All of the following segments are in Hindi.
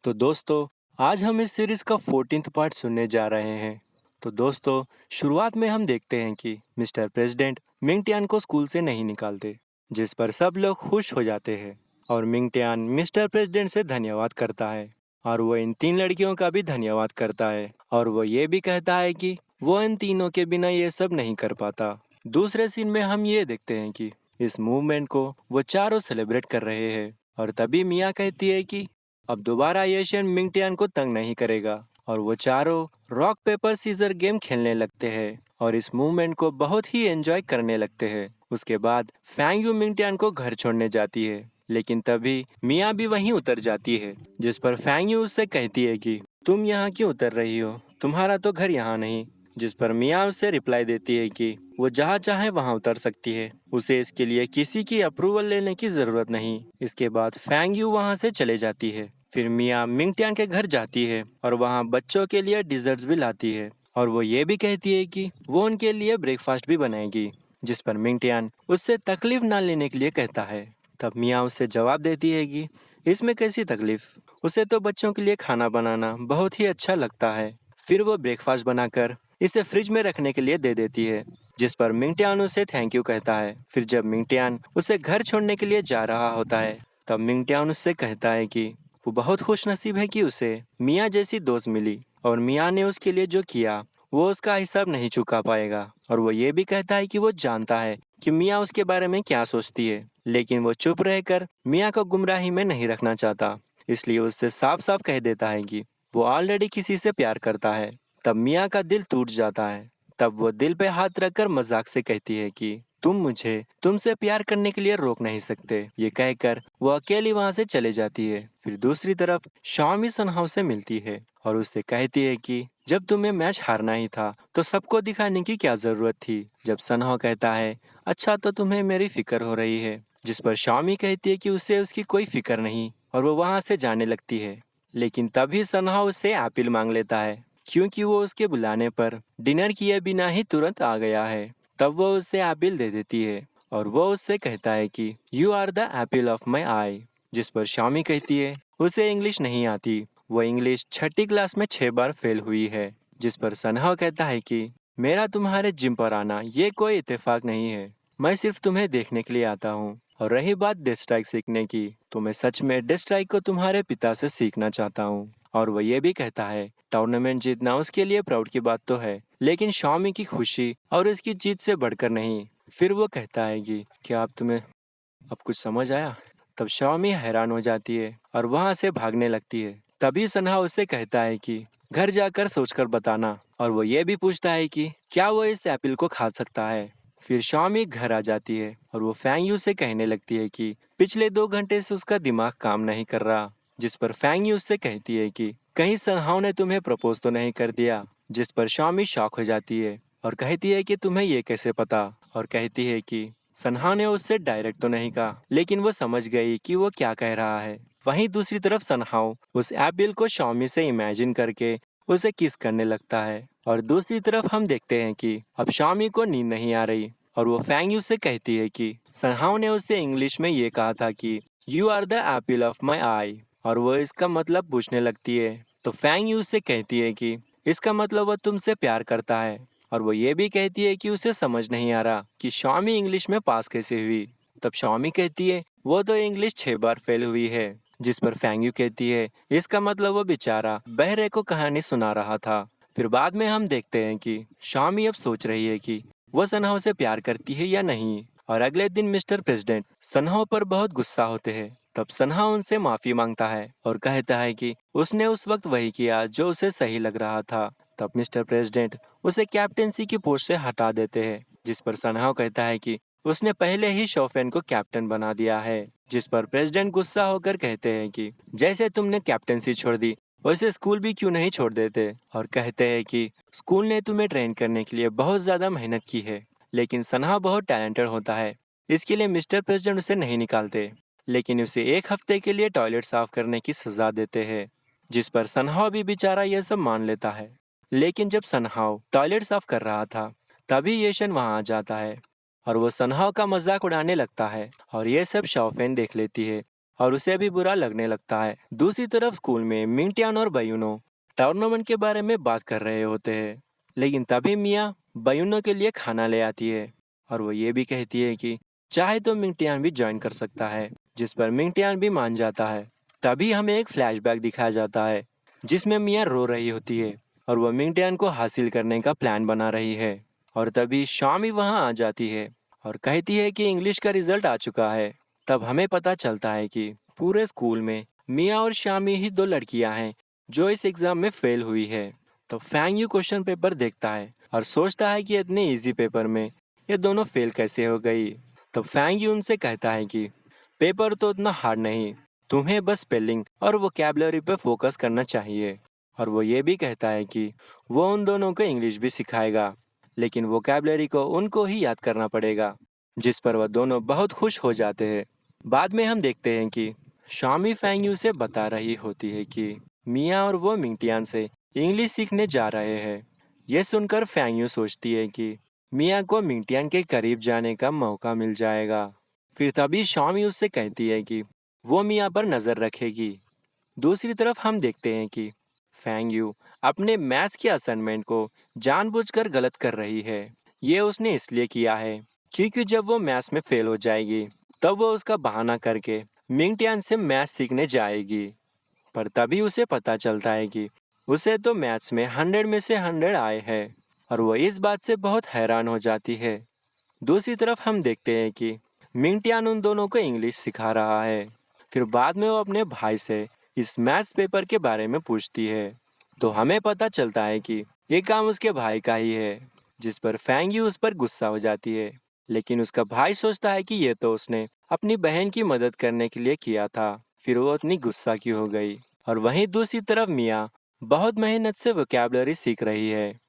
तो दोस्तों, आज हम इस सीरीज का 14th पार्ट सुनने जा रहे हैं। तो दोस्तों, शुरुआत में हम देखते हैं कि मिस्टर प्रेसिडेंट मिंगटियान को स्कूल से नहीं निकालते, जिस पर सब लोग खुश हो जाते हैं। और मिंगटियान मिस्टर प्रेसिडेंट से धन्यवाद करता है और वो इन 3 लड़कियों का भी धन्यवाद करता है और वो ये भी कहता है कि वो इन तीनों के बिना ये सब नहीं कर पाता। दूसरे सीन में हम ये देखते हैं कि इस मूवमेंट को वो चारों सेलिब्रेट कर रहे हैं और तभी मिया कहती है कि अब दोबारा एशियन मिंगटियान को तंग नहीं करेगा और वो चारों रॉक पेपर सीजर गेम खेलने लगते हैं और इस मूवमेंट को बहुत ही एंजॉय करने लगते हैं। उसके बाद फैंग यू मिंगटियान को घर छोड़ने जाती है, लेकिन तभी मिया भी वहीं उतर जाती है, जिस पर फैंग यू उससे कहती है कि तुम यहाँ क्यों उतर रही हो, तुम्हारा तो घर यहाँ नहीं। जिस पर मिया उससे रिप्लाई देती है कि वो जहाँ चाहे वहाँ उतर सकती है, उसे इसके लिए किसी की अप्रूवल लेने की जरूरत नहीं। इसके बाद फैंग यू वहाँ से चले जाती है। फिर मिया मिंगटियान के घर जाती है और वहाँ बच्चों के लिए डिजर्ट्स भी लाती है और वो ये भी कहती है कि वो उनके लिए ब्रेकफास्ट भी बनाएगी, जिस पर मिंगटियान उससे तकलीफ ना लेने के लिए कहता है। तब मिया उससे जवाब देती है कि इसमें कैसी तकलीफ, उसे तो बच्चों के लिए खाना बनाना बहुत ही अच्छा लगता है। फिर वो ब्रेकफास्ट बनाकर इसे फ्रिज में रखने के लिए दे देती है, जिस पर मिंगटियान उसे थैंक यू कहता है। फिर जब मिंगटियान उसे घर छोड़ने के लिए जा रहा होता है, तब मिंगटियान उससे कहता है कि वो बहुत खुश नसीब है कि उसे मिया जैसी दोस्त मिली और मिया ने उसके लिए जो किया वो उसका हिसाब नहीं चुका पाएगा। और वो ये भी कहता है कि वो जानता है कि मिया उसके बारे में क्या सोचती है, लेकिन वो चुप रहकर मिया को गुमराही में नहीं रखना चाहता, इसलिए उससे साफ साफ कह देता है कि वो ऑलरेडी किसी से प्यार करता है। तब मिया का दिल टूट जाता है। तब वो दिल पे हाथ रखकर मजाक से कहती है कि तुम मुझे तुमसे प्यार करने के लिए रोक नहीं सकते। ये कहकर वो अकेली वहाँ से चले जाती है। फिर दूसरी तरफ शाओमी सनहाउ से मिलती है और उससे कहती है कि जब तुम्हें मैच हारना ही था तो सबको दिखाने की क्या जरूरत थी। जब सनहाउ कहता है अच्छा, तो तुम्हें मेरी फिक्र हो रही है, जिस पर शाओमी कहती है कि उसे उसकी कोई फिक्र नहीं और वो वहाँ से जाने लगती है। लेकिन तभी सनहाउ उससे एप्पल मांग लेता है, क्योंकि वो उसके बुलाने पर डिनर किए बिना ही तुरंत आ गया है। तब वो उससे एप्पल दे देती है और वो उससे कहता है कि you are the apple of my eye. जिस पर शामी कहती है उसे इंग्लिश नहीं आती, वो इंग्लिश 6ठी क्लास में 6 बार फेल हुई है। जिस पर सनहा कहता है कि मेरा तुम्हारे जिम पर आना ये कोई इत्तेफाक नहीं है, मैं सिर्फ तुम्हें देखने के लिए आता हूँ। और रही बात डेथ स्ट्राइक सीखने की, तो मैं सच में डेथ स्ट्राइक को तुम्हारे पिता से सीखना चाहता हूँ। और वो ये भी कहता है टूर्नामेंट जीतना उसके लिए प्राउड की बात तो है, लेकिन शाओमी की खुशी और उसकी जीत से बढ़कर नहीं। फिर वो कहता है कि क्या अब तुम्हें अब कुछ समझ आया। तब शाओमी हैरान हो जाती है और वहां से भागने लगती है। तभी सन्हा उससे कहता है कि घर जाकर सोचकर बताना, और वो ये भी पूछता है कि क्या वो इस एप्पल को खा सकता है। फिर शाओमी घर आ जाती है और वो फैंग यू से कहने लगती है कि पिछले 2 घंटे से उसका दिमाग काम नहीं कर रहा। जिस पर फैंग यू उससे कहती है कि कहीं सन्हाव ने तुम्हें प्रपोज तो नहीं कर दिया। जिस पर शाओमी शॉक हो जाती है और कहती है कि तुम्हें ये कैसे पता, और कहती है कि सन्हा ने उससे डायरेक्ट तो नहीं कहा, लेकिन वो समझ गई कि वो क्या कह रहा है। वहीं दूसरी तरफ सन्हाव उस एप्पल को शाओमी से इमेजिन करके उसे किस करने लगता है। और दूसरी तरफ हम देखते हैं कि अब शाओमी को नींद नहीं आ रही और वो फैंग यू से कहती है कि सन्हाव ने उससे इंग्लिश में ये कहा था कि you are the apple of my eye, और वो इसका मतलब पूछने लगती है। तो फैंग यू से कहती है कि इसका मतलब वो तुमसे प्यार करता है। और वो ये भी कहती है कि उसे समझ नहीं आ रहा कि शाओमी इंग्लिश में पास कैसे हुई। तब शाओमी कहती है वो तो इंग्लिश 6 बार फेल हुई है। जिस पर फैंग यू कहती है इसका मतलब वो बेचारा बहरे को कहानी सुना रहा था। फिर बाद में हम देखते हैं कि शाओमी अब सोच रही है कि वो सन्हाव से प्यार करती है या नहीं। और अगले दिन मिस्टर प्रेसिडेंट सन्हाव पर बहुत गुस्सा होते हैं। तब सन्हा उनसे माफी मांगता है और कहता है कि उसने उस वक्त वही किया जो उसे सही लग रहा था। तब मिस्टर प्रेसिडेंट उसे कैप्टेंसी की पोस्ट से हटा देते हैं, जिस पर सन्हा कहता है कि उसने पहले ही शोफेन को कैप्टन बना दिया है। जिस पर प्रेसिडेंट गुस्सा होकर कहते हैं कि जैसे तुमने कैप्टेंसी छोड़ दी वैसे स्कूल भी क्यों नहीं छोड़ देते, और कहते हैं कि स्कूल ने तुम्हें ट्रेन करने के लिए बहुत ज्यादा मेहनत की है, लेकिन सन्हा बहुत टैलेंटेड होता है, इसके लिए मिस्टर प्रेसिडेंट उसे नहीं निकालते, लेकिन उसे 1 हफ्ते के लिए टॉयलेट साफ करने की सजा देते हैं। जिस पर सन्हाव भी बेचारा यह सब मान लेता है। लेकिन जब सन्हाव टॉयलेट साफ कर रहा था तभी येशन वहां आ जाता है और वो सन्हाव का मजाक उड़ाने लगता है और ये सब शॉफेन देख लेती है और उसे भी बुरा लगने लगता है। दूसरी तरफ स्कूल में मिंटियान और बयूनो टूर्नामेंट के बारे में बात कर रहे होते हैं, लेकिन तभी मिया बयूनो के लिए खाना ले आती है और वो ये भी कहती है कि चाहे तो मिंटियान भी ज्वाइन कर सकता है, जिस पर मिंटियान भी मान जाता है। तभी हमें एक फ्लैशबैक दिखाया जाता है जिसमें मिया रो रही होती है और वो मिंटियान को हासिल करने का प्लान बना रही है। और तभी शामी वहाँ आ जाती है और कहती है कि इंग्लिश का रिजल्ट आ चुका है। तब हमें पता चलता है कि पूरे स्कूल में मिया और शामी ही दो लड़कियां हैं जो इस एग्जाम में फेल हुई है। तो फैंग यू क्वेश्चन पेपर देखता है और सोचता है कि इतने इजी पेपर में ये दोनों फेल कैसे हो गई। तो फैंग यू उनसे कहता है कि पेपर तो उतना हार्ड नहीं, तुम्हें बस स्पेलिंग और वोकैबुलरी पे फोकस करना चाहिए। और वो ये भी कहता है कि वो उन दोनों को इंग्लिश भी सिखाएगा, लेकिन वोकैबुलरी को उनको ही याद करना पड़ेगा, जिस पर वह दोनों बहुत खुश हो जाते हैं। बाद में हम देखते हैं कि शामी फैंग यू से बता रही होती है कि मिया और वो मिंटियान से इंग्लिश सीखने जा रहे हैं। ये सुनकर फैंग यू सोचती है कि मिया को मिंटियान के करीब जाने का मौका मिल जाएगा। फिर तभी शामी उससे कहती है कि वो मिया पर नज़र रखेगी। दूसरी तरफ हम देखते हैं कि फैंग यू अपने मैथ्स के असाइनमेंट को जानबूझकर गलत कर रही है। ये उसने इसलिए किया है क्योंकि जब वो मैथ्स में फेल हो जाएगी तब वो उसका बहाना करके मिंटियान से मैथ्स सीखने जाएगी। पर तभी उसे पता चलता है कि उसे तो मैथ्स में 100 में से 100 आए हैं और वो इस बात से बहुत हैरान हो जाती है। दूसरी तरफ हम देखते हैं कि मिंटियान उन दोनों को इंग्लिश सिखा रहा है। फिर बाद में वो अपने भाई से इस मैथ्स पेपर के बारे में पूछती है, तो हमें पता चलता है कि ये काम उसके भाई का ही है, जिस पर फैंग यू उस पर गुस्सा हो जाती है। लेकिन उसका भाई सोचता है कि ये तो उसने अपनी बहन की मदद करने के लिए किया था, फिर वो इतनी गुस्सा क्यों हो गई। और वहीं दूसरी तरफ मिया बहुत मेहनत से वोकैबुलरी सीख रही है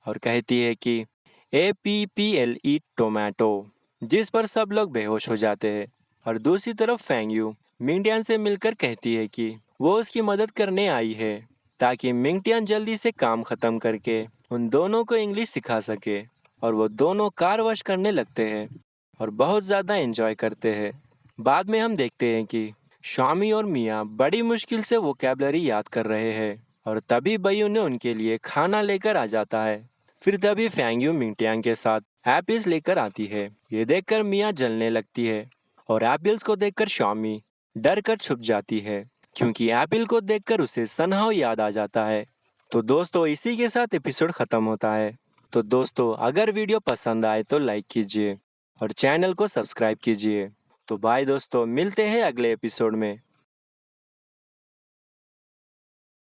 और कहती है कि APPLE टोमेटो, जिस पर सब लोग बेहोश हो जाते हैं। और दूसरी तरफ फैंग यू मिंटियान से मिलकर कहती है कि वो उसकी मदद करने आई है ताकि मिंटियान जल्दी से काम खत्म करके उन दोनों को इंग्लिश सिखा सके। और वो दोनों कार वॉश करने लगते हैं और बहुत ज़्यादा एंजॉय करते हैं। बाद में हम देखते हैं कि शामी और मिया बड़ी मुश्किल से वोकैबुलरी याद कर रहे हैं और तभी बयू ने उनके लिए खाना लेकर आ जाता है। फिर तभी फैंग यू मिंटियान के साथ एप्पल्स लेकर आती है। ये देखकर मिया जलने लगती है और एप्पल्स को देखकर शामी डर कर छुप जाती है क्योंकि एप्पल को देखकर उसे सनहाउ याद आ जाता है। तो दोस्तों, इसी के साथ एपिसोड खत्म होता है। तो दोस्तों, अगर वीडियो पसंद आए तो लाइक कीजिए और चैनल को सब्सक्राइब कीजिए। तो बाय दोस्तों, मिलते हैं अगले एपिसोड में।